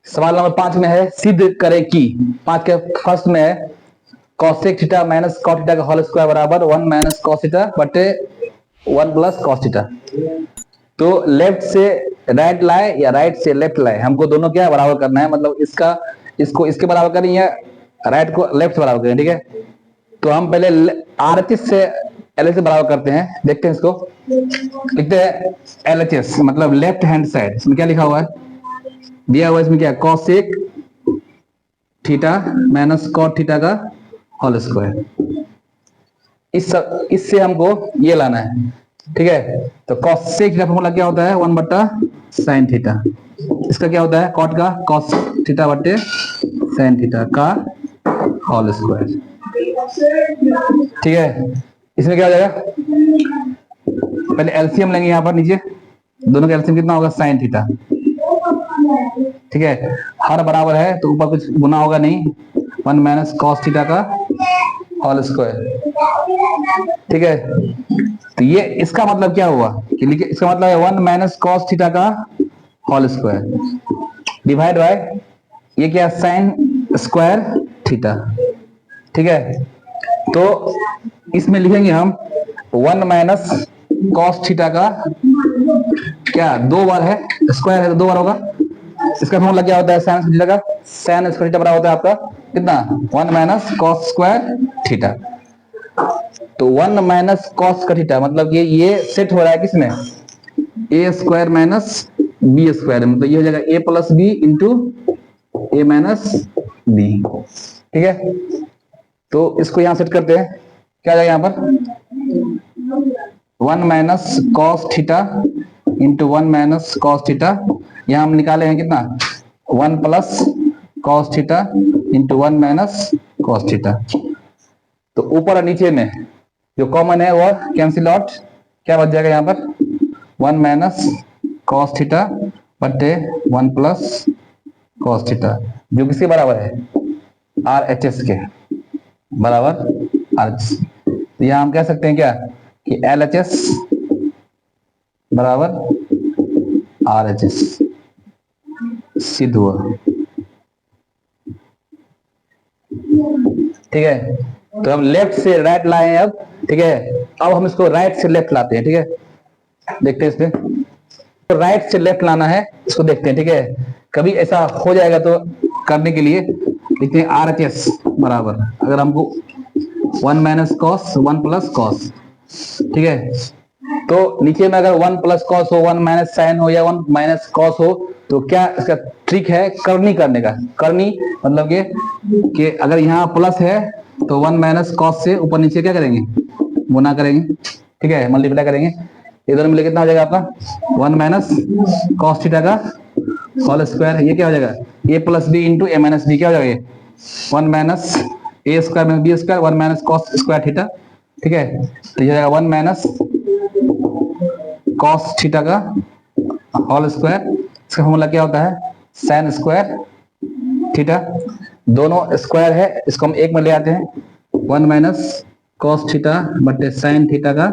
सवाल नंबर 5 में है सिद्ध करें कि 5 के फर्स्ट में है cosec theta minus cot theta का होल स्क्वायर बराबर 1 माइनस कॉस थीटा बटे 1 प्लस कॉस थीटा। तो लेफ्ट से राइट लाए या राइट से लेफ्ट लाए, हमको दोनों क्या बराबर करना है, मतलब इसका इसको इसके बराबर करें या राइट को लेफ्ट से बराबर करें। ठीक है, तो हम पहले आरएचएस से एलएच से बराबर करते हैं। देखते हैं इसको, लिखते हैं एलएचएस मतलब लेफ्ट हैंड साइड। इसमें क्या लिखा हुआ है, दिया हुआ इसमें क्या cosec theta minus cot theta का होल स्क्वायर। इससे हमको ये लाना है। ठीक है, तो कॉसेक थीटा फॉर्मूला क्या होता है 1 बट्टा साइन थीटा। इसका क्या होता है कॉट का कॉस थीटा बट्टे साइन थीटा का होल स्क्वायर। ठीक है, इसमें क्या हो जाएगा, पहले एलसीएम लेंगे यहाँ पर नीचे, दोनों का एलसीएम कितना होगा साइन थीटा। ठीक है, हर बराबर है तो ऊपर कुछ गुना होगा नहीं, 1 माइनस कॉस थीटा का होल स्क्वायर। ठीक है, तो ये इसका मतलब क्या हुआ कि लिखिए, इसका मतलब है 1 माइनस कॉस थीटा का होल स्क्वायर डिवाइड बाय ये क्या साइन स्क्वायर थीटा। ठीक है, तो इसमें लिखेंगे हम 1 माइनस कॉस थीटा का क्या 2 बार है, स्क्वायर है तो 2 बार होगा। इसका फॉर्मूला क्या होता है साइन थीटा का, साइन स्क्वायर थीटा बराबर होता है आपका कितना 1 माइनस कॉस स्क्वायर थीटा। तो 1 माइनस कॉस का थीटा मतलब ये सेट हो रहा है किसमें ए स्क्वायर माइनस बी स्क्वायर, मतलब ये हो जाएगा A plus B into A minus B. ठीक है, तो इसको यहां सेट करते हैं, क्या आ जाएगा यहाँ पर 1 minus cos theta into 1 minus cos theta. यहां हम निकाले हैं कितना 1 plus cos theta into 1 minus cos theta. तो ऊपर और नीचे में जो कॉमन है वो कैंसिल आउट, क्या बच जाएगा यहाँ पर 1 माइनस कॉस थीटा बटे 1 प्लस कॉस थीटा, जो किसके बराबर है आर एच एस के बराबर आर एच एस। तो यहाँ हम कह सकते हैं क्या कि एल एच एस बराबर आर एच एस सिद्ध हुआ। ठीक है, तो हम लेफ्ट से राइट लाए हैं अब। ठीक है, अब हम इसको राइट से लेफ्ट लाते हैं। ठीक है, देखते हैं इसमें, तो राइट से लेफ्ट लाना है, इसको देखते हैं। ठीक है, कभी ऐसा हो जाएगा तो करने के लिए लिखते हैं आर एच एस बराबर, अगर हमको 1 माइनस कॉस 1 प्लस कॉस। ठीक है, तो नीचे में अगर 1 प्लस कॉस हो 1 माइनस साइन हो या 1 माइनस कॉस हो तो क्या इसका ट्रिक है करनी करने का। करनी मतलब ये कि अगर यहाँ प्लस है तो 1 माइनस कॉस से ऊपर नीचे क्या करेंगे गुना करेंगे। ठीक है, मल्टीप्लाई करेंगे, ये दोनों मिले कितना हो जाएगा आपका 1 माइनस कॉस थीटा का होल स्क्वायर। ये क्या हो जाएगा A plus B into A minus B, क्या हो जाएगा ये 1 minus A square minus B square 1 minus cos square theta. ठीक है, तो ये जाएगा 1 माइनस कॉस थीटा का होल स्क्वायर। इसका फॉर्मूला क्या होता है साइन स्क्वायर थीटा, दोनों स्क्वायर है इसको हम एक में ले आते हैं 1 माइनस कॉस थीटा बटे साइन थीटा का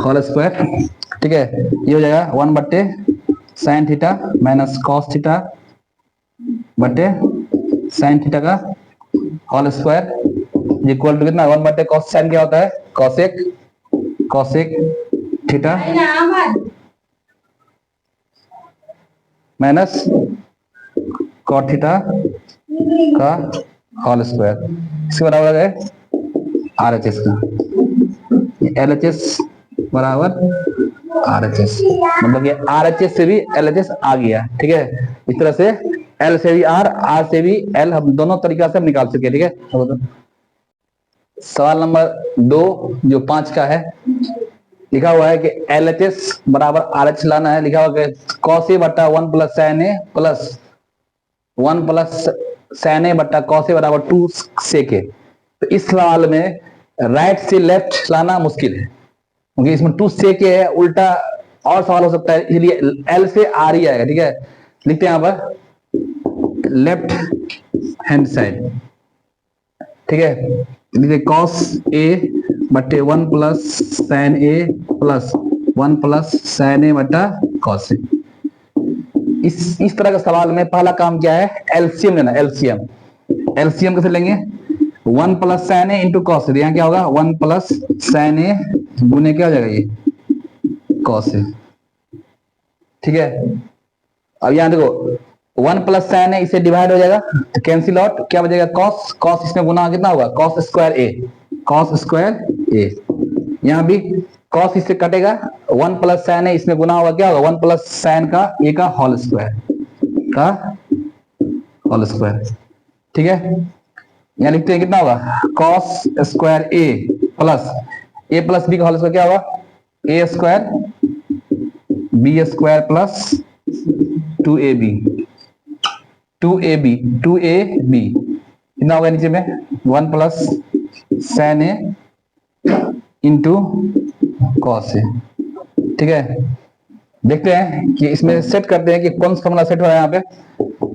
होल स्क्वायर। ठीक है, ये हो जाएगा 1 बटे sine theta minus cos theta बटे साइन थीटा का होल स्क्वायर इक्वल टू कितना 1 बटे कॉस साइन क्या होता है cosec theta minus cot theta का होल स्क्वायर। इसके बराबर है आर एच एस का, एल एच एस बराबर आर एच एस, मतलब ये आर एच एस से भी एल एच एस आ गया। ठीक है, इस तरह से एल से भी आर से भी एल, हम दोनों तरीका से हम निकाल सके। ठीक है, सवाल नंबर 2 जो 5 का है, लिखा हुआ है कि एल एच एस बराबर आर एच लाना है। लिखा हुआ है कॉस ए बट्टा 1 plus sine A plus 1 plus sine ए बट्टा कॉस ए बराबर 2 सेक ए। तो इस सवाल में राइट से लेफ्ट लाना मुश्किल है क्योंकि इसमें 2 सेक ए है, उल्टा और सवाल हो सकता है, इसलिए एल से आर ही आएगा। ठीक है, लिखते हैं यहाँ पर लेफ्ट हैंड साइड। ठीक है, लिखते कॉस ए बट्टे 1 plus sine A plus 1 plus sine ए बट्टा कॉस ए। इस तरह का सवाल में पहला काम क्या है, एलसीएम लेना। एलसीएम एलसीएम कैसे लेंगे, 1 plus sine A into cos ए। यहाँ क्या होगा, 1 प्लस साइन ए गुने क्या हो जाएगा ये कॉस ए। ठीक है, अब यहाँ देखो 1 प्लस साइन ए इसे डिवाइड हो जाएगा तो कैंसिल आउट, क्या बचेगा कॉस। कॉस इसमें गुना कितना होगा, कॉस स्क्वायर ए। कॉस स्क्वायर ए, यहाँ भी कॉस इससे कटेगा, 1 प्लस साइन ए इसमें गुना होगा, क्या होगा 1 प्लस साइन का ए का होल स्क्वायर का होल स्क्वायर। ठीक है, यहाँ लिखते हैं कितना होगा cos square A plus B का होल स्क्वायर, क्या होगा A square B square plus 2ab 2ab कितना होगा नीचे में 1 plus sine A into cos A. ठीक है, देखते हैं कि इसमें सेट करते हैं कि कौन सा फॉर्मूला सेट हो रहा है यहाँ पे।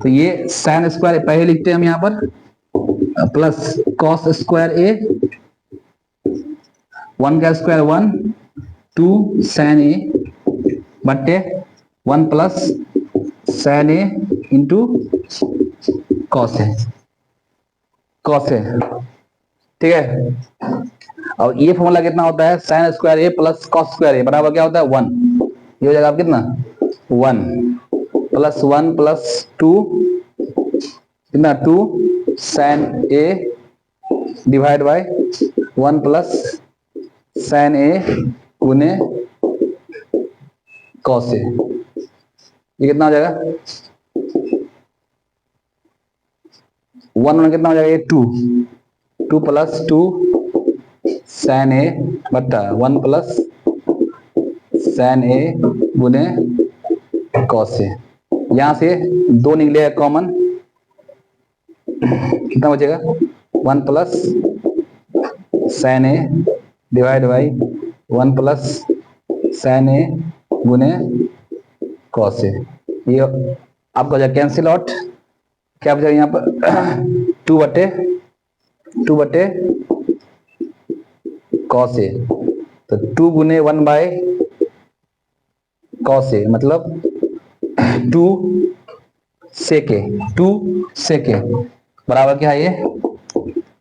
तो ये साइन स्क्वायर पहले लिखते हैं हम यहाँ पर, प्लस कॉस स्क्वायर ए 1 का स्क्वायर 1 2 साइन ए बट्टे 1 plus sine A into cos A. ठीक है, और ये फॉर्मूला कितना होता है, sine square A plus cos square ए बराबर क्या होता है 1। ये हो जाएगा आप कितना 1 प्लस 1 प्लस 2 कितना 2 sine A divide by 1 plus sine A गुने कॉस ए। ये कितना हो जाएगा 1 कितना हो जाएगा ये 2 प्लस 2 साइन ए बट्टा 1 प्लस साइन ए गुने कॉस ए। यहां से 2 निकलेगा कॉमन, कितना बचेगा 1 plus sine A divide by 1 plus sine A गुने कॉस ए। ये आपका जो कैंसिल आउट, क्या बचेगा यहाँ पर 2 बटे कॉस ए। तो 2 गुने 1 बाय कॉस ए मतलब 2 सेके बराबर क्या है ये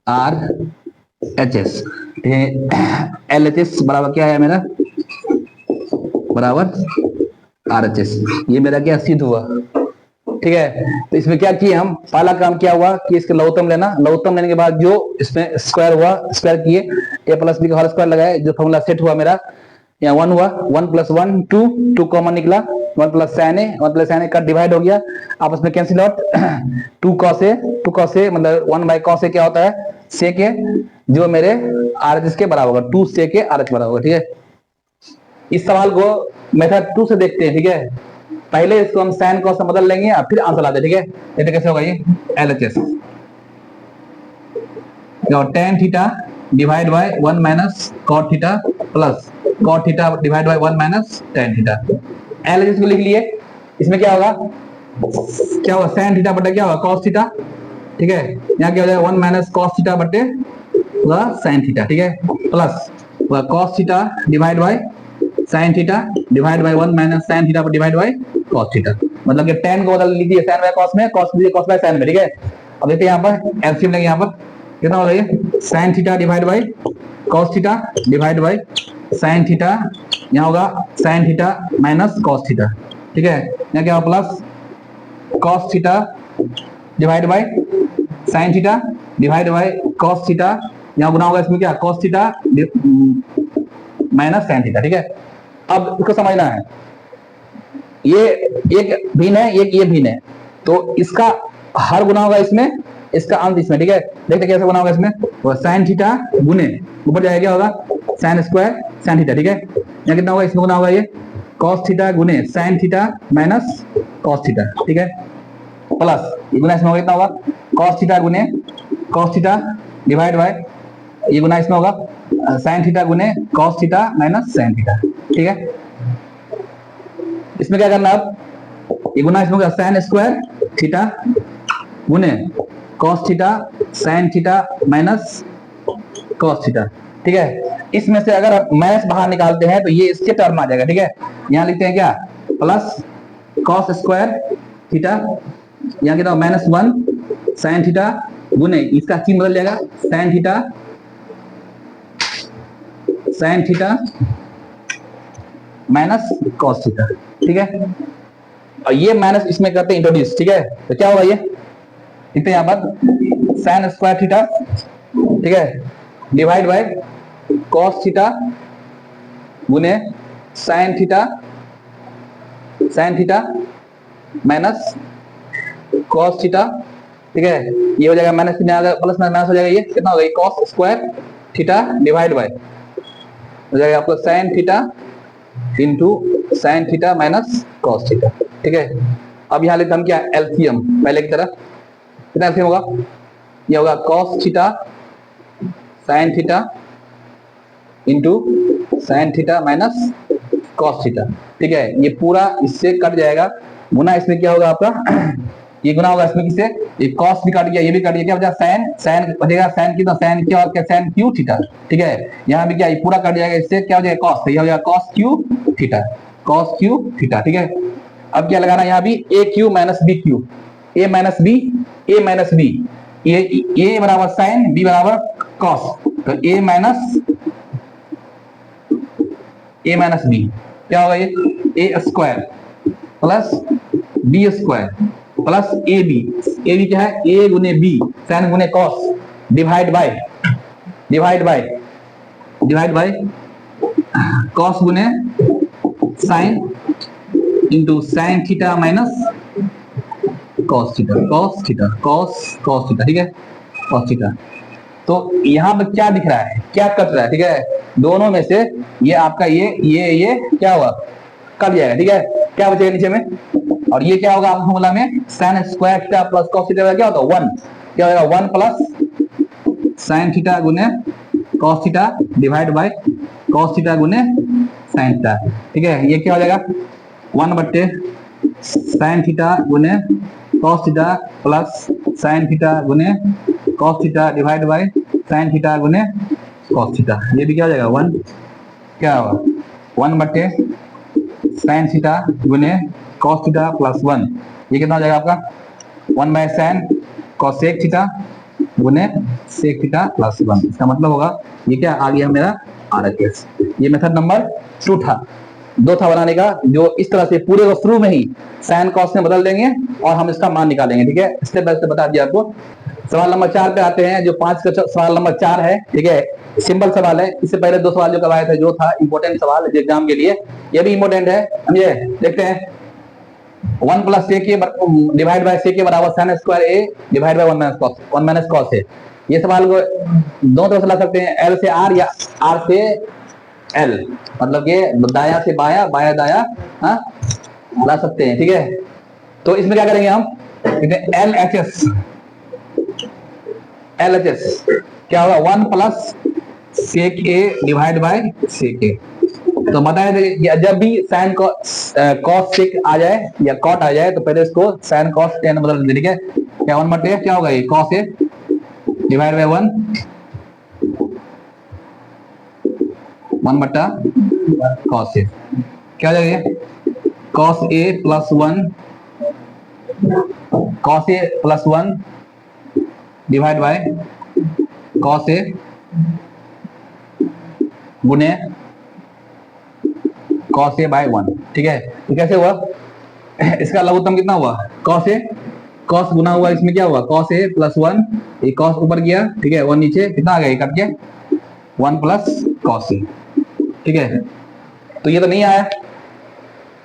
are H S. L H S बराबर क्या है मेरा, बराबर आर एच एस। ये मेरा क्या सिद्ध हुआ। ठीक है, तो इसमें क्या किए हम, पहला काम क्या हुआ कि इसके लघुत्तम लेना। लघुत्तम लेने के बाद जो इसमें स्क्वायर हुआ, स्क्वायर किए, ए प्लस बी का होल स्क्वायर लगाए, जो फॉर्मूला सेट हुआ मेरा यहाँ 1 हुआ, 1 प्लस 1 2 कॉमन निकला, 1 प्लस साइन ए का डिवाइड हो गया, आपस में कैंसिल आउट 2 कॉस ए मतलब 1 बाय कॉस ए क्या होता है सेक ए, जो मेरे आर एच एस के बराबर होगा, 2 सेक ए आर एच बराबर होगा। ठीक है, इस सवाल को मेथड 2 से देखते हैं। ठीक है, पहले इसको हम साइन कॉस से बदल लेंगे और फिर आंसर लाते हैं। ठीक है, ये कैसे होगा ये L H S tan theta divide by 1 minus cot theta plus cot theta divide by 1 minus tan theta. L H S को लिख लिए, इसमें क्या होगा साइन थीटा बटे क्या होगा कॉस थीटा। ठीक है, यहाँ क्या हो जाएगा 1 माइनस कॉस थीटा बटे साइन थीटा। ठीक है, plus cos theta divide by sine theta divide by 1 minus sine theta divide by cos theta, मतलब कि tan को बदल लीजिए साइन बाय कॉस में, कॉस लीजिए कॉस बाय साइन में। ठीक है, अब देखते हैं यहाँ पर एलसीएम लेंगे, यहाँ पर कितना होगा ये sine theta divide by cos theta divide by sine theta, यहाँ होगा sign theta minus cos theta. ठीक है, यहाँ क्या होगा plus cos theta divide by sine theta divide by cos theta, यहाँ गुना होगा इसमें क्या cos theta minus sign theta. ठीक है, अब इसको समझना है, ये एक भिन्न है, एक ये भिन्न है, तो इसका हर गुना होगा इसमें, इसका अंत इसमें। ठीक है, देखते कैसे गुना होगा इसमें, वो साइन थीटा गुने ऊपर जाएगा क्या होगा साइन स्क्वायर साइन थीटा। ठीक है, यहाँ कितना होगा इसमें गुना होगा ये कॉस थीटा गुने sine theta minus cos theta. ठीक है, प्लस ये गुना इसमें होगा कितना होगा कॉस थीटा गुने कॉस थीटा डिवाइड बाय ये गुना इसमें होगा साइन थीटा गुने cos theta minus sign theta. ठीक है, इसमें क्या करना अब, ये गुना इसमें होगा साइन स्क्वायर थीटा गुने cos theta sine theta minus cos theta. ठीक है, इसमें से अगर माइनस बाहर निकालते हैं तो ये इसके टर्म आ जाएगा। ठीक है, यहाँ लिखते हैं क्या प्लस कॉस स्क्वायर थीटा, यहाँ कितना -1 साइन थीटा गुने इसका चिन्ह बदल जाएगा sign theta minus cos theta, ठीक है। और ये माइनस इसमें करते हैं इंट्रोड्यूस, ठीक है। तो क्या होगा ये लिखते हैं यहाँ पर साइन स्क्वायर थीटा, ठीक है, डिवाइड बाय कॉस थीटा गुने sine theta minus cos theta, ठीक है। ये हो जाएगा माइनस प्लस माइनस हो जाएगा, ये कितना होगा, cos square theta divide bye हो जाएगा आपको sine theta into sine theta minus cos theta, ठीक है। अब यहाँ लेते हम क्या एलसीएम, पहले की तरह कितना एलसीएम होगा, ये होगा cos theta sine theta into sine theta minus cos theta, ठीक है। ये पूरा इससे कट जाएगा, गुना इसमें क्या होगा आपका ये गुना होगा इसमें किससे, ये कॉस भी कट गया, ये भी कट गया, क्या बचा साइन बचेगा, साइन कितना साइन क्या और क्या साइन क्यू थीटा, ठीक है। यहाँ भी क्या ये पूरा कट जाएगा, इससे क्या हो जाएगा कॉस, ये हो जाएगा कॉस क्यू थीटा, ठीक है। अब क्या लगाना यहाँ भी ए क्यू माइनस बी क्यू, ए माइनस बी, ए बराबर साइन बी बराबर कॉस, तो ए माइनस बी क्या होगा, ये A square plus B square plus A B क्या है, ए गुने बी साइन गुने कॉस डिवाइड बाय कॉस गुने sine into sine theta minus cos theta, ठीक है, कॉस थीटा। तो यहाँ पे क्या दिख रहा है, क्या कट रहा है, ठीक है, दोनों में से ये आपका ये क्या हुआ, कट जाएगा, ठीक है। क्या बचेगा नीचे में, और ये क्या होगा आपका फॉर्मूला में sine square theta plus cos theta क्या होता है 1, क्या होगा 1 प्लस साइन थीटा गुने cos theta divide by cos theta गुने साइन थीटा, ठीक है। ये क्या हो जाएगा 1 बट्टे साइन थीटा गुने cos theta plus sine theta गुने cos theta divide by sine theta गुने कॉस थीटा, ये भी क्या हो जाएगा 1, क्या होगा 1 बट्टे साइन थीटा गुने कॉस थीटा प्लस 1, ये कितना हो जाएगा आपका 1 बाय साइन कॉसेक थीटा गुने सेक थीटा प्लस 1। इसका मतलब होगा ये क्या आ गया मेरा आरएचएस। ये मेथड नंबर 2 था, 2 था बनाने का, जो इस तरह से पूरे को शुरू में ही साइन कॉस में बदल देंगे और हम इसका मान निकालेंगे, ठीक है। स्टेप बाय स्टेप बता दिया आपको। सवाल नंबर 4 पे आते हैं, जो 5 का सवाल नंबर 4 है, ठीक है, सिंपल सवाल है। इससे पहले 2 सवाल जो करवाए थे जो था इंपॉर्टेंट सवाल एग्जाम के लिए, ये भी इंपॉर्टेंट है, समझे। देखते हैं 1 प्लस ए के डिवाइड बाय के बराबर sign square A divide by 1 minus cos है। ये सवाल को दो तरह से ला सकते हैं, एल से आर या आर से एल, मतलब ये दाया से बाया, बाया दाया, हाँ ला सकते हैं, ठीक है। तो इसमें क्या करेंगे हम, एल एच एस क्या होगा 1 plus sec A divide by sec A. तो बताया था जब भी साइन कॉस सेक आ जाए या कॉट आ जाए तो पहले इसको साइन कॉस टेन बदल देंगे, ठीक है। क्या 1 बटे क्या होगा, ये कॉस ए डिवाइड बाय 1 बटा कॉस ए, क्या हो जाएगा cos A plus 1 divide by cos A गुने कॉस ए बाय 1, ठीक है। तो कैसे हुआ इसका लघुत्तम कितना हुआ, कॉस ए, कॉस गुना हुआ इसमें क्या हुआ कॉस ए प्लस 1, ये कॉस ऊपर गया, ठीक है, 1 नीचे, कितना आ गया ये कट के 1 प्लस कॉस ए, ठीक है। तो ये तो नहीं आया,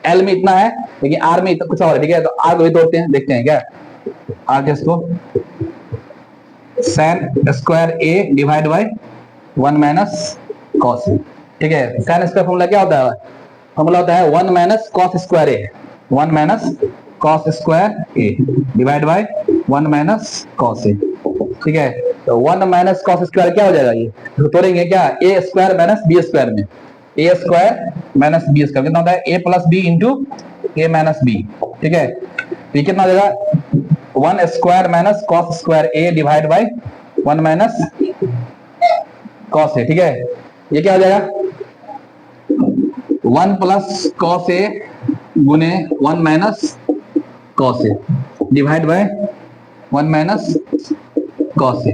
एल में इतना है लेकिन आर में इतना कुछ और है, ठीक है। तो आर को भी तोड़ते हैं, देखते हैं क्या आर के इसको sine square A divide by 1 minus cos A, ठीक है। साइन स्क्वायर फॉर्मूला क्या होता है, फॉर्मूला होता है 1 minus cos square A, 1 minus cos square A divide by 1 minus cos A, ठीक है। तो 1 माइनस कॉस स्क्वायर क्या हो जाएगा, ये तो तोड़ेंगे क्या A square minus B square में, A square minus B square कितना होता है A plus B into A minus B, ठीक है। तो ये कितना हो जाएगा 1 square minus cos square A divide by 1 minus cos A, ठीक है। ये क्या हो जाएगा 1 प्लस कॉस ए गुने 1 minus cos A divide by 1 minus cos A.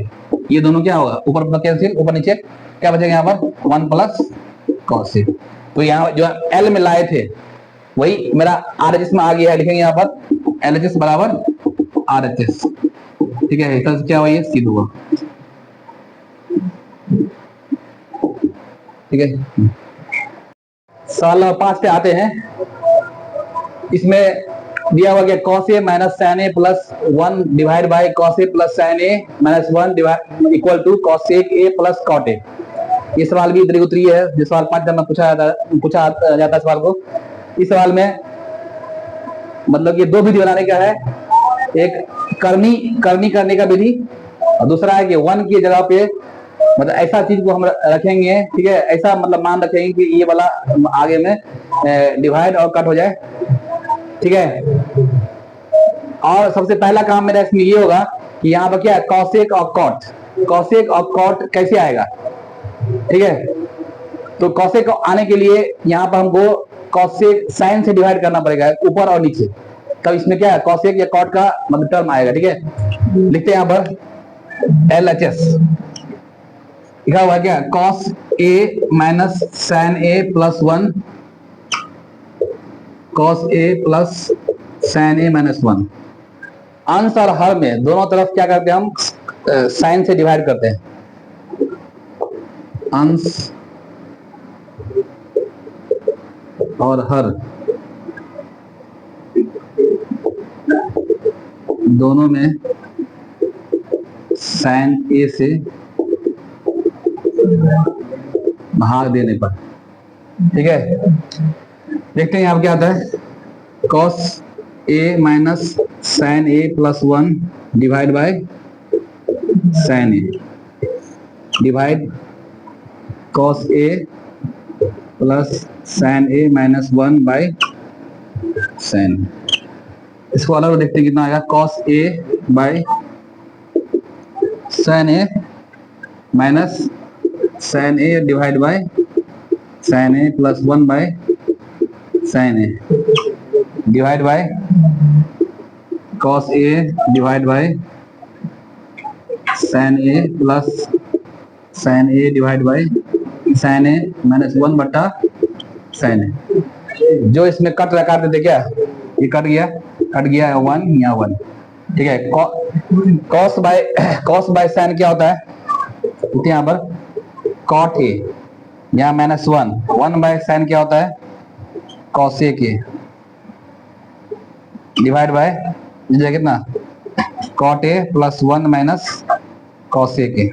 ये दोनों क्या होगा, ऊपर कैंसिल, ऊपर नीचे क्या बचेगा यहाँ पर 1 प्लस कॉस ए। तो यहाँ जो एल में लाए थे वही मेरा आर एच एस में आ गया है, लिखेंगे यहाँ पर एल एच एस बराबर आर एच एस। ठीक है, तो क्या हुआ, ये सिद्ध हुआ। ठीक है, सवाल नंबर 5 पे आते हैं। इसमें दिया हुआ क्या, cos a minus sine A plus 1 divide by cos a plus sine A minus 1 equal to cos a plus cot a। ये सवाल भी इतनी उतरी है, जो सवाल 5 में पूछा जाता है सवाल को। इस सवाल में मतलब ये दो विधि बनाने का है, एक करनी करने का विधि और दूसरा है कि 1 की जगह पे मतलब ऐसा चीज को हम रखेंगे, ठीक है, ऐसा मतलब मान रखेंगे कि ये वाला आगे में डिवाइड और कट हो जाए। ठीक है, और सबसे पहला काम मेरा इसमें ये होगा कि यहाँ पर क्या है, कॉसेक और कॉट कैसे आएगा। ठीक है, तो कॉसेक आने के लिए यहाँ पर हमको कॉसेक साइन से डिवाइड करना पड़ेगा ऊपर और नीचे, तब इसमें क्या है कॉसेक या कॉट का मतलब टर्म आएगा। ठीक है, लिखते हैं यहाँ पर एल एच एस लिखा हुआ है क्या, cos A minus sine A plus 1 cos A plus sine A minus 1। अंश और हर में दोनों तरफ क्या करते हैं हम, साइन से डिवाइड करते हैं। अंश और हर दोनों में साइन ए से भाग देने पर। ठीक है, देखते हैं यहाँ क्या आता है, cos a minus sine A plus 1 divide by sine A divide cos a plus sine A minus 1 by sine. इसको अलग देखते हैं कितना आएगा, cos a by sine A minus sine A divide by sine A plus 1 by sine A divide by cos a divide by sine A plus sine A divide by sine A minus 1 बटा sign ए। जो इसमें cut लगा देते क्या, ये cut गया 1 यहाँ 1। ठीक है, cos बाय साइन क्या होता है, यहाँ पर cot a यहाँ माइनस 1 बाय साइन क्या होता है cos a के डिवाइड बाय कितना cot a plus 1 minus cos a के।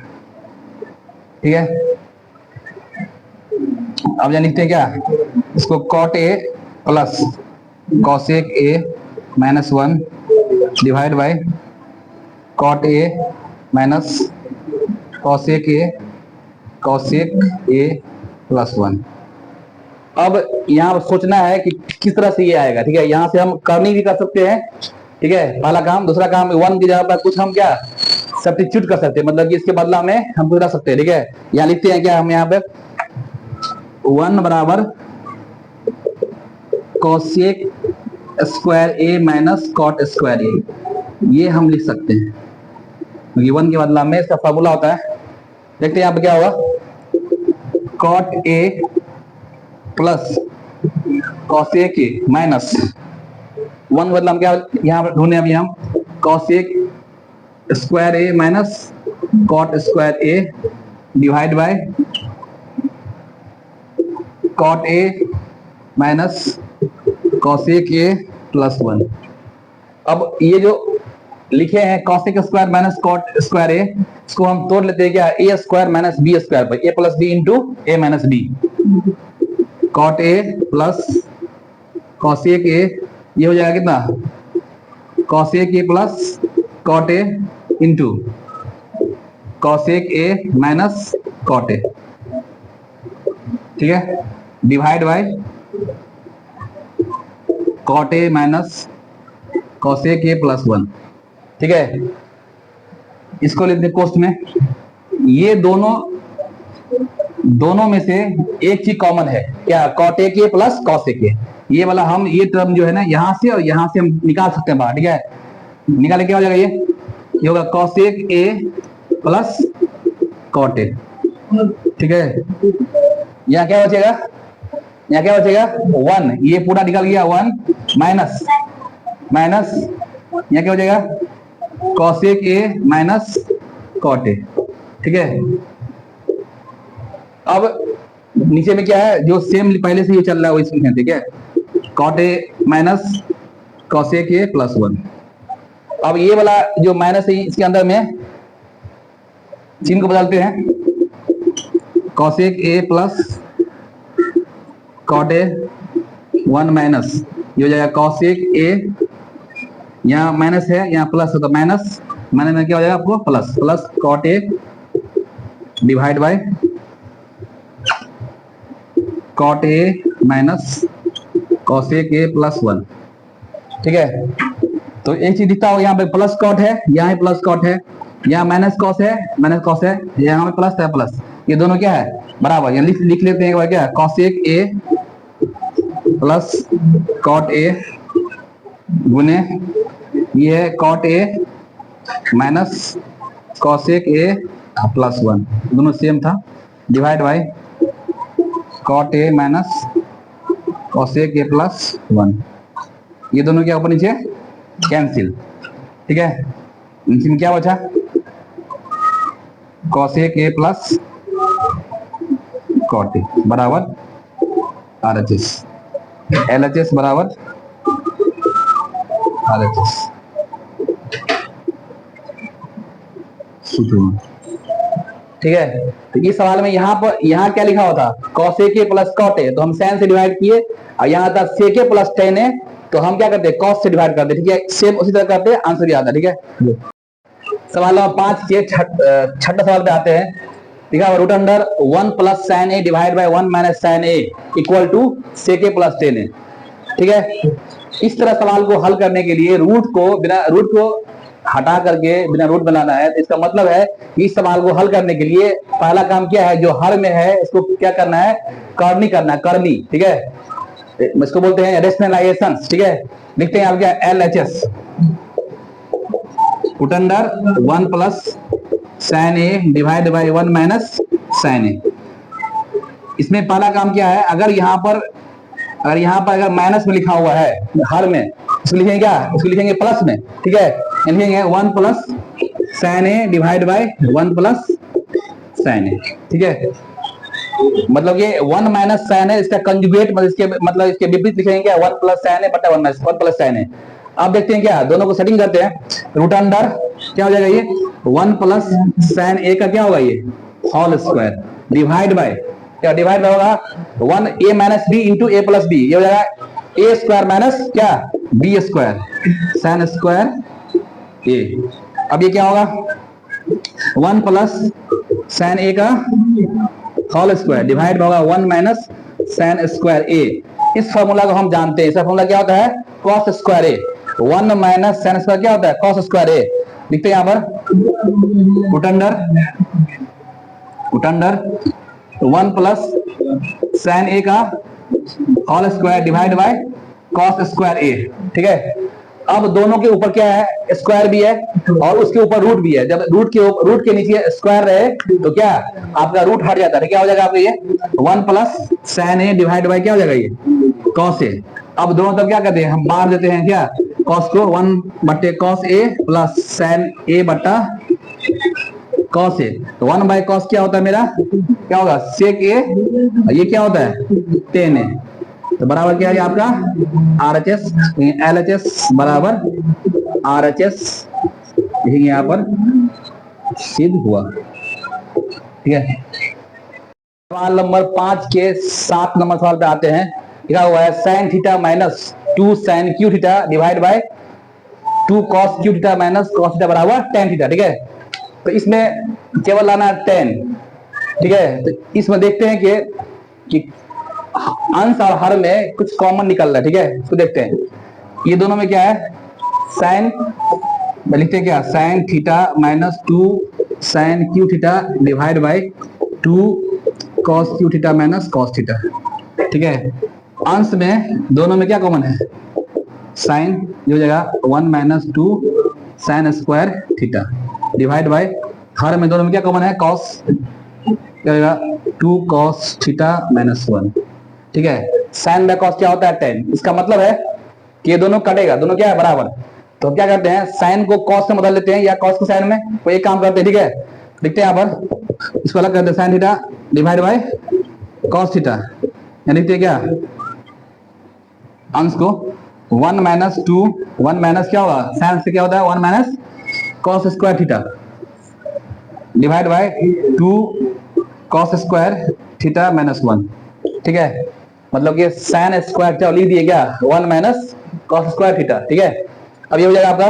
ठीक है, अब यहाँ लिखते हैं क्या, इसको cot a plus cos a minus 1 divide bye cot a minus cos a के cos a प्लस 1। अब यहाँ सोचना है कि किस तरह से ये आएगा। ठीक है, यहाँ से हम करनी भी कर सकते हैं। ठीक है, पहला काम। दूसरा काम 1 की जगह पर कुछ हम क्या सब्स्टिट्यूट कर सकते हैं, मतलब कि इसके बदला में हम कुछ रख सकते हैं। ठीक है, यहाँ लिखते हैं क्या, हम यहाँ पे 1 बराबर cosec square A minus cot square A, ये हम लिख सकते हैं क्योंकि 1 के बदला में इसका फॉर्मूला होता है। देखते हैं यहाँ पे क्या होगा, cot A plus cosec A minus 1 बदला हम क्या यहाँ पर ढूंढने, अभी हम cosec square A minus cot square A divide by cot A minus cosec A plus 1। अब ये जो लिखे हैं cosec square minus cot square A, इसको हम तोड़ लेते हैं क्या, A square minus B square पर, A plus B into A minus B, cot A plus cosec ए, ये हो जाएगा कितना cosec A plus cot A into cosec A minus cot A. ठीक है, divide by cot A minus cosec A plus 1। ठीक है, इसको लेते हैं कोष्ठ में। ये दोनों में से एक चीज कॉमन है क्या, कॉट ए के प्लस कॉसेक ए, ये वाला हम ये टर्म जो है ना यहाँ से और यहाँ से हम निकाल सकते हैं बाहर, ठीक है। निकाले क्या हो जाएगा ये होगा cosec a plus cot a, ठीक है। यहाँ क्या बचेगा, यहाँ क्या बचेगा 1, ये पूरा निकल गया 1 माइनस यहाँ क्या हो जाएगा cosec a minus cot a, ठीक है। अब नीचे में क्या है जो सेम पहले से ये चल रहा है वही लिखें, ठीक है। cot a minus cosec a plus 1। अब ये वाला जो माइनस है इसके अंदर में चिन्ह को बदलते हैं, cosec a plus cot a 1 minus ये हो जाएगा cosec a, यहाँ माइनस है यहाँ प्लस है तो माइनस में क्या हो जाएगा आपको plus cot a divide bye cot a minus cosec a plus 1, ठीक है। तो एक चीज दिखता हो यहाँ पे प्लस कॉट है, यहाँ प्लस कॉट है, यहाँ माइनस कॉस है, यहाँ पे प्लस है प्लस, ये दोनों क्या है बराबर। यहाँ लिख लेते हैं एक बार क्या cosec a plus cot a गुने ये है cot a minus cosec a plus 1, दोनों सेम था, divide by cot a minus cosec a plus 1, ये दोनों क्या ऊपर नीचे कैंसिल, ठीक है। नीचे में क्या बचा cosec a plus cot a बराबर RHS, LHS बराबर RHS, ठीक है। तो इस सवाल में यहाँ क्या लिखा हुआ था cosec a plus cot a, तो हम sin से डिवाइड किए, और यहाँ था sec a plus tan a, तो हम क्या करते हैं cos से डिवाइड करते हैं, ठीक है। सेम उसी तरह करते हैं, आंसर भी आता है, ठीक है। सवाल नंबर 5 के छठा सवाल पे आते हैं, ठीक है। Root under 1 plus sin a divide by 1 minus sin a equal to sec a plus tan a, ठीक है। इस तरह सवाल को हल करने के लिए बिना रूट को हटा करके बिना रूट बनाना है। तो इसका मतलब है कि इस सवाल को हल करने के लिए पहला काम क्या है, जो हर में है इसको क्या करना है करनी करना, ठीक है। इसको बोलते हैं रेशनलाइजेशन, ठीक है। लिखते हैं आप क्या LHS, root under 1 plus sin a divide by 1 minus sin a। इसमें पहला काम क्या है, अगर यहाँ पर अगर माइनस में लिखा हुआ है हर में, इसको लिखेंगे क्या, इसको लिखेंगे प्लस में, ठीक है। लिखेंगे 1 plus sin a divide by 1 plus sin a, ठीक है। मतलब ये 1 माइनस sin a इसका कंजुगेट, मतलब इसके विपरीत लिखेंगे क्या 1 प्लस sin a बटा 1 प्लस sin a। अब देखते हैं क्या, दोनों को सेटिंग करते हैं। रूट अंडर क्या हो जाएगा ये 1 प्लस sin a का क्या होगा ये होल स्क्वायर डिवाइड बाय क्या डिवाइड होगा 1 a minus b into a plus b, ये हो जाएगा a स्क्वायर माइनस क्या b square sin square a। अब ये क्या होगा 1 प्लस sin a का होल स्क्वायर डिवाइड होगा 1 माइनस sin स्क्वायर a। इस फॉर्मूला को हम जानते हैं, इसका फॉर्मूला क्या होता है cos square a, 1 minus sin square क्या होता है cos स्क्वायर a। लिखते हैं यहाँ पर root under 1 plus sin a का whole square divide by cos square a, ठीक है। अब दोनों के ऊपर क्या है स्क्वायर भी है और उसके ऊपर रूट भी है। जब रूट के नीचे स्क्वायर रहे तो क्या आपका रूट हट जाता है, क्या हो जाएगा आपका ये 1 plus sin a divide bye क्या हो जाएगा ये cos a। अब दोनों तरफ क्या करते हैं हम बाहर देते हैं क्या cos को 1 बटे cos a plus sin a बटा cos a, तो 1 बाय cos क्या होता है मेरा क्या होगा sec a, ये क्या होता है tan a, तो बराबर क्या है आपका RHS, LHS बराबर RHS लिखेंगे यहाँ पर, सिद्ध हुआ, ठीक है। सवाल नंबर 5 के 7 नंबर सवाल पे आते हैं, लिखा हुआ है sin theta minus 2 sin q theta divide bye 2 cos q theta minus cos theta बराबर tan थीटा, ठीक है। तो इसमें केवल लाना है tan, ठीक है। तो इसमें देखते हैं कि अंश और हर में कुछ कॉमन निकल रहा है, ठीक है। इसको देखते हैं, ये दोनों में क्या है sin, लिखते हैं क्या sin theta minus 2 sin q theta divide bye 2 cos q theta minus cos theta, ठीक है। अंश में दोनों में क्या कॉमन है, साइन, ये हो जाएगा 1 minus 2 sign square theta divide bye हर में दोनों में क्या कॉमन है, कॉस, क्या होगा 2 कॉस थीटा माइनस 1। ठीक है, साइन बाय कॉस क्या होता है, टेन। इसका मतलब है कि ये दोनों कटेगा, दोनों क्या है, बराबर। तो क्या करते हैं, साइन को कॉस से बदल लेते हैं या कॉस को साइन में, कोई एक काम करते हैं। ठीक है, लिखते हैं यहाँ पर, इसको अलग करते हैं, sine theta divide by cos theta, या लिखते हैं क्या, अंश को 1 माइनस 2, 1 माइनस क्या होगा, साइन से क्या होता है 1 minus cos square theta divide bye 2 cos square theta minus 1। ठीक है, मतलब कि साइन स्क्वायर थीटा लिख दिए क्या, 1 माइनस कॉस स्क्वायर थीटा। ठीक है, अब ये हो जाएगा आपका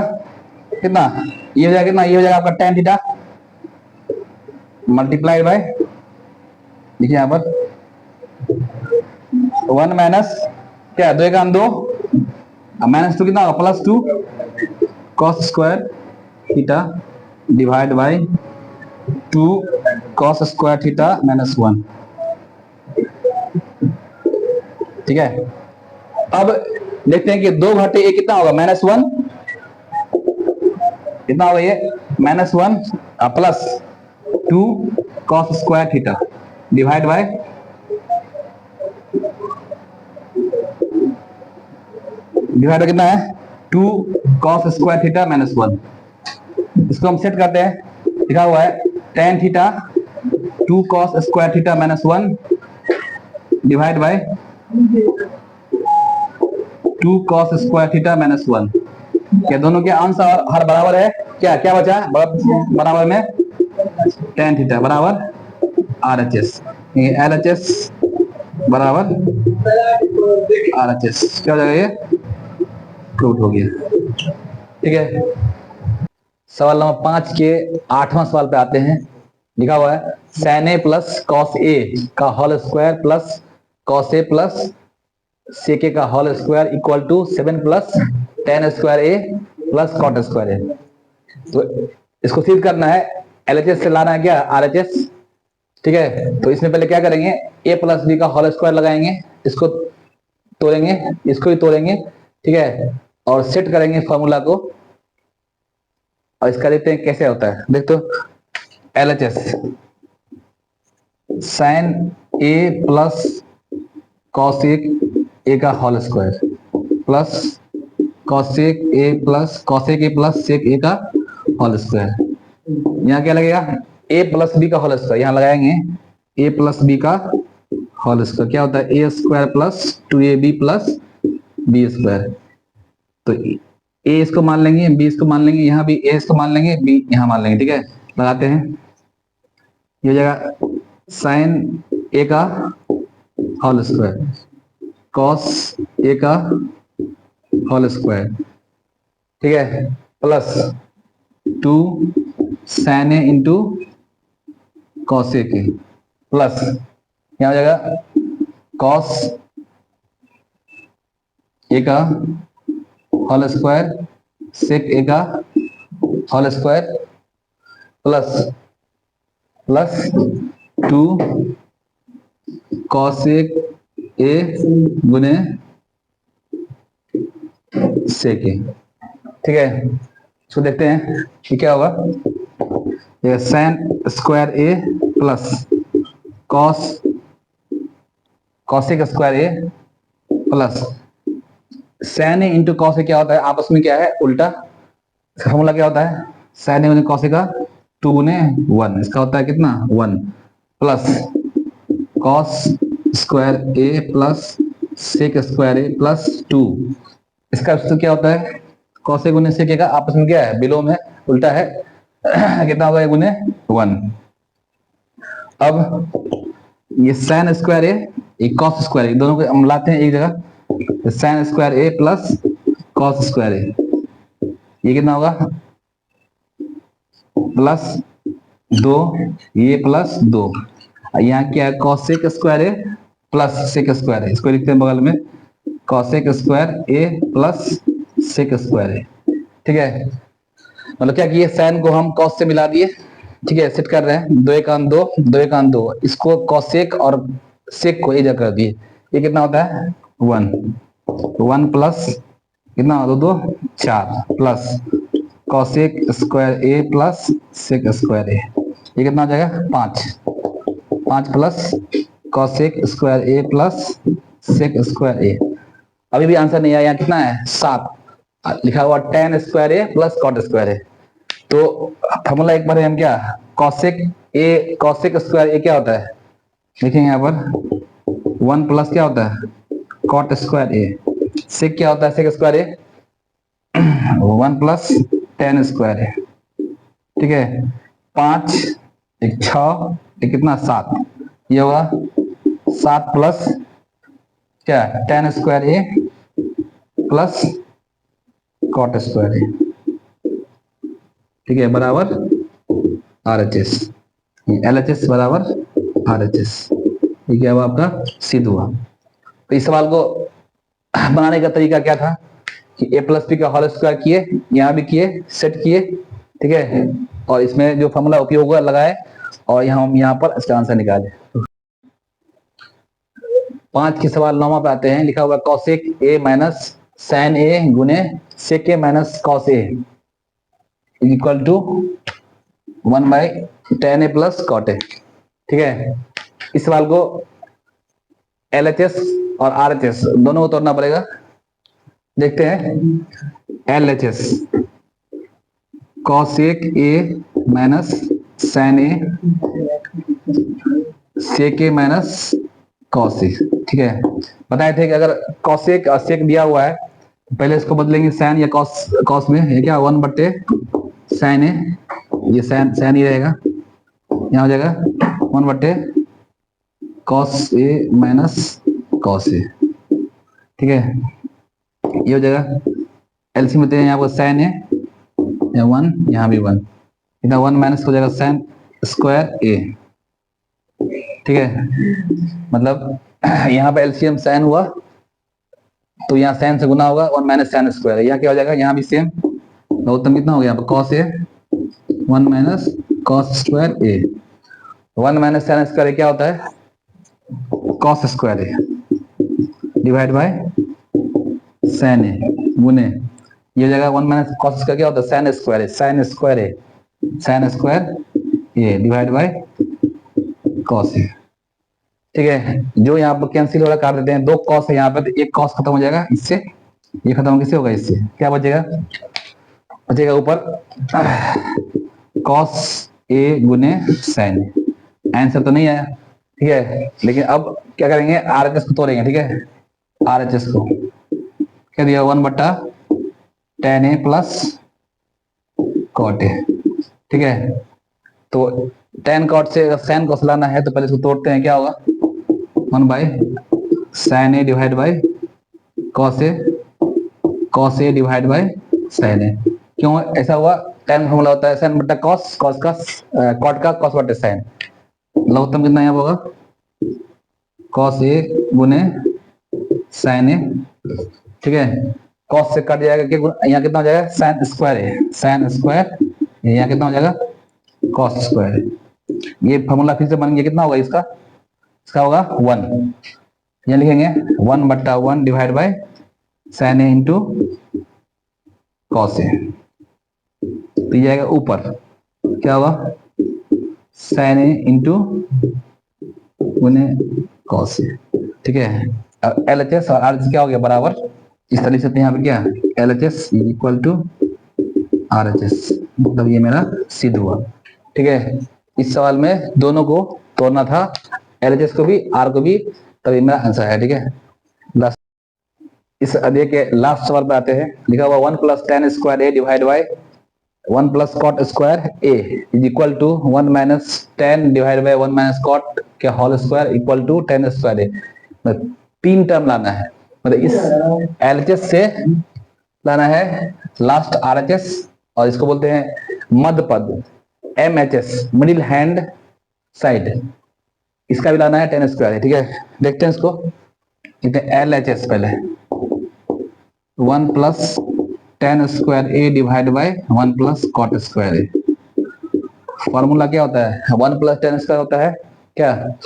कितना, ये हो जाएगा कितना, ये हो जाएगा आपका tan थीटा मल्टीप्लाइड बाय, देखिए यहाँ पर 1 माइनस क्या, 2 का 2 माइनस 2 कितना होगा, plus 2 cos square theta divide bye 2 cos square theta minus 1। ठीक है, अब देखते हैं कि 2 घटे 1 कितना होगा, -1, कितना होगा ये, -1 plus 2 cos square theta divide bye कितना है, 2 कॉस स्क्वायर थीटा माइनस 1। इसको हम सेट करते हैं, लिखा हुआ है tan theta 2 cos square theta minus 1 divide bye 2 cos square theta minus 1। क्या दोनों के अंश और हर बराबर है, क्या क्या बचा, बराबर में tan थीटा बराबर RHS, LHS बराबर RHS, क्या हो जाएगा, ये प्रूव हो गया। ठीक है, सवाल नंबर 5 के 8वां सवाल पे आते हैं। लिखा हुआ है sin a plus cos A का whole square plus cos A plus sec A का whole square equal to 7 plus tan square A plus cot square A. तो इसको सिद्ध करना है, LHS से लाना है क्या, RHS। ठीक है, तो इसमें पहले क्या करेंगे, a प्लस बी का होल स्क्वायर लगाएंगे, इसको तोड़ेंगे, इसको भी तोड़ेंगे। ठीक है, और सेट करेंगे फॉर्मूला को, और इसका देखते हैं कैसे होता है। देख तो LHS sine A plus cosec A का whole square plus cosec A plus sec A का होल स्क्वायर। यहाँ क्या लगेगा, a प्लस बी का होल स्क्वायर, यहाँ लगाएंगे a प्लस बी का होल स्क्वायर, क्या होता है a square plus 2ab plus B square. तो a इसको मान लेंगे, b इसको मान लेंगे, यहाँ भी a इसको मान लेंगे, b यहाँ मान लेंगे। ठीक है, लगाते हैं, ये हो जाएगा साइन a का होल स्क्वायर कॉस a का होल स्क्वायर, ठीक है, plus 2 sine a into cos a के, प्लस यहाँ हो जाएगा कॉस a का होल स्क्वायर सेक ए का whole square plus 2 cosec A गुने सेक ए। ठीक है, इसको देखते हैं कि क्या होगा, ये sign square A plus cosec square A plus sine A into cos ए क्या होता है, आपस में क्या है, उल्टा। फॉर्मूला क्या होता है, साइन ए गुने कॉस ए का 2 गुने 1, इसका होता है कितना 1 plus cos square A plus sec square A plus 2, इसका तो क्या होता है, कॉस ए गुने सेक ए का आपस में क्या है, विलोम है, उल्टा है। कितना होगा, गुने 1। अब ये साइन स्क्वायर ए, ये कॉस स्क्वायर ए, दोनों को हम लाते हैं एक जगह, sign square A plus cos square A, ये कितना होगा, प्लस 2, ये प्लस 2, यहाँ क्या है, cosec square A plus sec square A, इसको लिखते हैं बगल में, cosec square A plus sec square ए। ठीक है, मतलब क्या किए, साइन को हम कॉस से मिला दिए। ठीक है, सेट कर रहे हैं, 2 1 2, 2 1 2, इसको कॉसेक और सेक को एक जगह कर दिए, ये कितना होता है 1, 1 प्लस कितना, 2 2 4 plus cosec square A plus sec square A, ये कितना हो जाएगा 5, 5 plus cosec square A plus sec square ए। अभी भी आंसर नहीं आया, यहाँ कितना है 7, लिखा हुआ tan square A plus cot square A. तो फॉर्मूला एक बार हम क्या, कॉसेक स्क्वायर ए क्या होता है, देखेंगे यहाँ पर 1 प्लस क्या होता है कॉट स्क्वायर ए, सेक क्या होता है sec square A 1 plus tan square ए, ठीक है 5 एक 6 एक कितना 7, ये होगा 7 प्लस क्या tan square A plus cot square ए, ठीक है बराबर RHS, LHS बराबर RHS, ये क्या हुआ आपका सिद्ध हुआ। तो इस सवाल को बनाने का तरीका क्या था कि a प्लस बी का होल स्क्वायर किए, यहाँ भी किए, सेट किए, ठीक है, और इसमें जो फॉर्मूला उपयोग हुआ लगाए, और हम यहाँ पर इसका आंसर निकाले। 5 के सवाल 9 पे आते हैं, लिखा हुआ cosec A minus sine A गुने sec A minus cos A equal to 1 by tan A plus cot A, ठीक है। इस सवाल को LHS और RHS दोनों को तोड़ना पड़ेगा, देखते हैं। LHS cosec A minus sine A sec A minus cos A, ठीक है। बताए थे कि अगर कॉसेक और सेक दिया हुआ है पहले इसको बदलेंगे साइन या कॉस में, ये क्या 1 बट्टे साइन ए, ये साइन ही रहेगा, यहाँ हो जाएगा 1 बट्टे cos A minus cos A, ठीक है, ये हो जाएगा। एलसीएम में यहाँ पर साइन ए 1, यहाँ भी 1, इधर 1 माइनस हो जाएगा साइन स्क्वायर ए, ठीक है। मतलब यहाँ पे एलसीएम साइन हुआ तो यहाँ साइन से गुना होगा 1 माइनस साइन स्क्वायर, यहाँ क्या हो जाएगा, यहाँ भी सेम, उत्तम कितना हो गया यहाँ पर cos A 1 minus cos square A, 1 minus sine square क्या होता है cos square A divide by sine A गुने, ये हो जाएगा 1 माइनस कॉस स्क्वायर क्या होता है sine square A, sine square A, sine square A divide by cos A, ठीक है। जो यहाँ पर कैंसिल हो रहा काट देते हैं, 2 कॉस है यहाँ पे, तो एक कॉस खत्म हो जाएगा इससे, ये खत्म किससे होगा इससे, क्या बचेगा, बचेगा ऊपर कॉस ए गुने साइन ए। आंसर तो नहीं आया, ठीक है, लेकिन अब क्या करेंगे RHS को तोड़ेंगे, ठीक है। RHS को क्या दिया 1 बट्टा tan A plus cot A, ठीक है। तो tan कॉट से अगर साइन को लाना है तो पहले इसको तोड़ते हैं, क्या होगा 1 by sine A divide by cos A divide by sine A. क्यों ऐसा हुआ, tan फॉर्मूला होता है साइन बट्टा कॉस, कॉस का कॉट का कॉस बट्टे साइन, लघुत्तम कितना यहाँ होगा कॉस ए गुने साइन ए, ठीक है। कॉस से कट जाएगा कि यहाँ कितना हो जाएगा sign square A, sine square, यहाँ कितना हो जाएगा कॉस स्क्वायर। ये फॉर्मूला फिर से बन गया, कितना होगा इसका, इसका होगा 1, यहाँ लिखेंगे 1 बट्टा 1 divide by sine A into cos A, तो ये जाएगा ऊपर क्या होगा साइन ए इंटू गुने कॉस ए, ठीक है। LHS और RHS क्या हो गया बराबर, इस तरीके से यहाँ पे क्या LHS इक्वल टू RHS, मतलब ये मेरा सिद्ध हुआ, ठीक है। इस सवाल में दोनों को तोड़ना था, LHS को भी R को भी, तभी मेरा आंसर है, ठीक है। इस अध्याय के लास्ट सवाल पे आते हैं, लिखा हुआ 1 plus tan square A divide by 1 plus cot square A is equal to 1 minus tan divide by 1 minus cot के whole square equal to tan square A. मतलब 3 टर्म लाना है, मतलब इस LHS से लाना है लास्ट RHS, और इसको बोलते हैं मध्य पद MHS मिडिल हैंड साइड, इसका भी लाना है tan स्क्वायर, ठीक है। देखते हैं इसको, LHS पहले 1 plus tan square A divide by 1 plus cot square A. Formula क्या होता है 1 प्लस tan स्क्वायर होता है क्या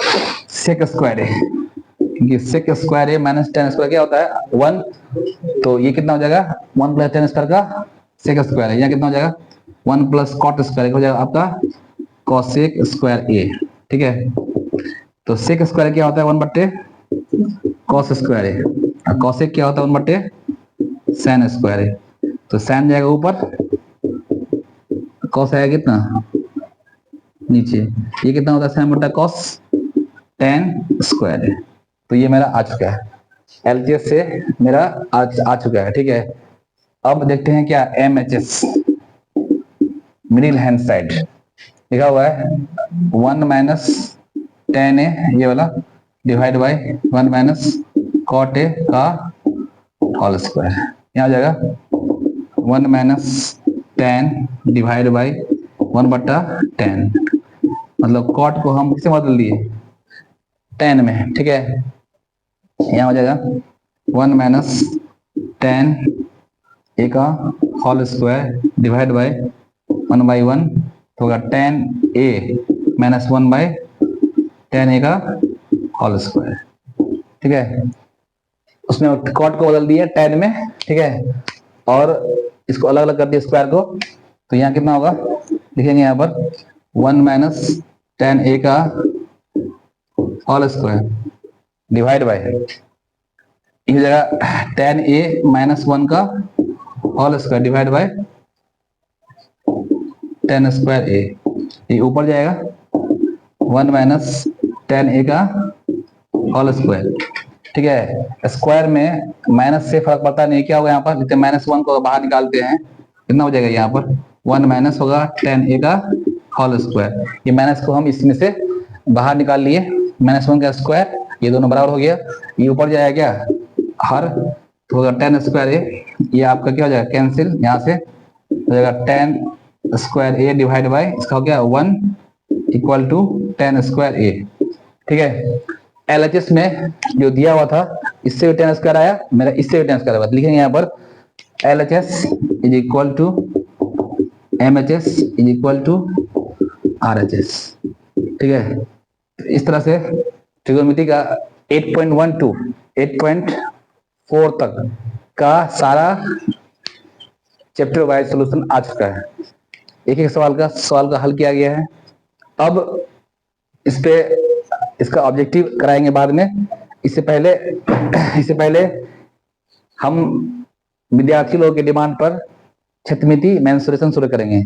सेक स्क्वायर ए, क्योंकि sec square A minus ten square क्या होता है 1, तो ये कितना हो जाएगा 1 प्लस टेन स्क्वायर का सेक स्क्वायर है, यहाँ कितना हो जाएगा 1 प्लस कॉट स्क्वायर हो जाएगा आपका कॉसेक स्क्वायर ए। ठीक है, तो सेक स्क्वायर क्या होता है 1 बट्टे कॉस स्क्वायर है, और कॉसेक क्या होता है 1 बट्टे साइन स्क्वायर है। तो साइन जाएगा ऊपर, कॉस आएगा कितना नीचे, ये कितना होता है साइन बट्टा कॉस टेन स्क्वायर है। तो ये मेरा आ चुका है, एलजीएस से मेरा आ चुका है। ठीक है, अब देखते हैं क्या एमएचएस मिडिल हैंड साइड लिखा हुआ है 1 माइनस टेन ए ये वाला divide by 1 minus cot A का होल स्क्वायर, यहाँ हो जाएगा 1 माइनस टेन डिवाइड बाई 1 बट्टा टेन, मतलब कॉट को हम किससे बदल दिए 10 में। ठीक है, यहाँ हो जाएगा 1 माइनस टेन ए का whole square divide by 1 by 1 तो होगा 10 ए माइनस 1 बाई 10 ए का होल स्क्वायर। ठीक है, उसमें कॉट को बदल दिया 10 में। ठीक है, और इसको अलग अलग कर दिया स्क्वायर को, तो यहाँ कितना होगा लिखेंगे यहाँ पर 1 माइनस टेन ए का होल स्क्वायर डिवाइड बाई इस जगह टेन ए माइनस 1 का whole square divide by 10 square A, ये ऊपर जाएगा 1 माइनस टेन ए का होल स्क्वायर। ठीक है, स्क्वायर में माइनस से फर्क पड़ता नहीं, क्या होगा यहाँ पर जैसे माइनस 1 को बाहर निकालते हैं कितना हो जाएगा यहाँ पर 1 माइनस होगा टेन ए का होल स्क्वायर, ये माइनस को हम इसमें से बाहर निकाल लिए, माइनस 1 का स्क्वायर ये दोनों बराबर हो गया, ये ऊपर जाएगा क्या हर तो होगा 10 स्क्वायर ए, ये आपका क्या हो जाएगा कैंसिल, यहाँ से हो जाएगा 10 स्क्वायर ए डिवाइड बाई इसका हो गया 1 इक्वल टू 10 स्क्वायर ए। ठीक है, एलएचएस में जो दिया हुआ था इससे भी 10 स्क्वायर आया, मेरा इससे भी 10 स्क्वायर आया, लिखेंगे यहाँ पर LHS is equal to MHS is equal to RHS. ठीक है, इस तरह से ट्रिगोनोमेट्री का 8.1 टू 8.4 तक का सारा चैप्टर वाइज सॉल्यूशन आ चुका है, एक एक सवाल का हल किया गया है। अब इस पे इसका ऑब्जेक्टिव कराएंगे बाद में, इससे पहले हम विद्यार्थी लोगों के डिमांड पर छत्रमिति मेंसुरेशन शुरू करेंगे।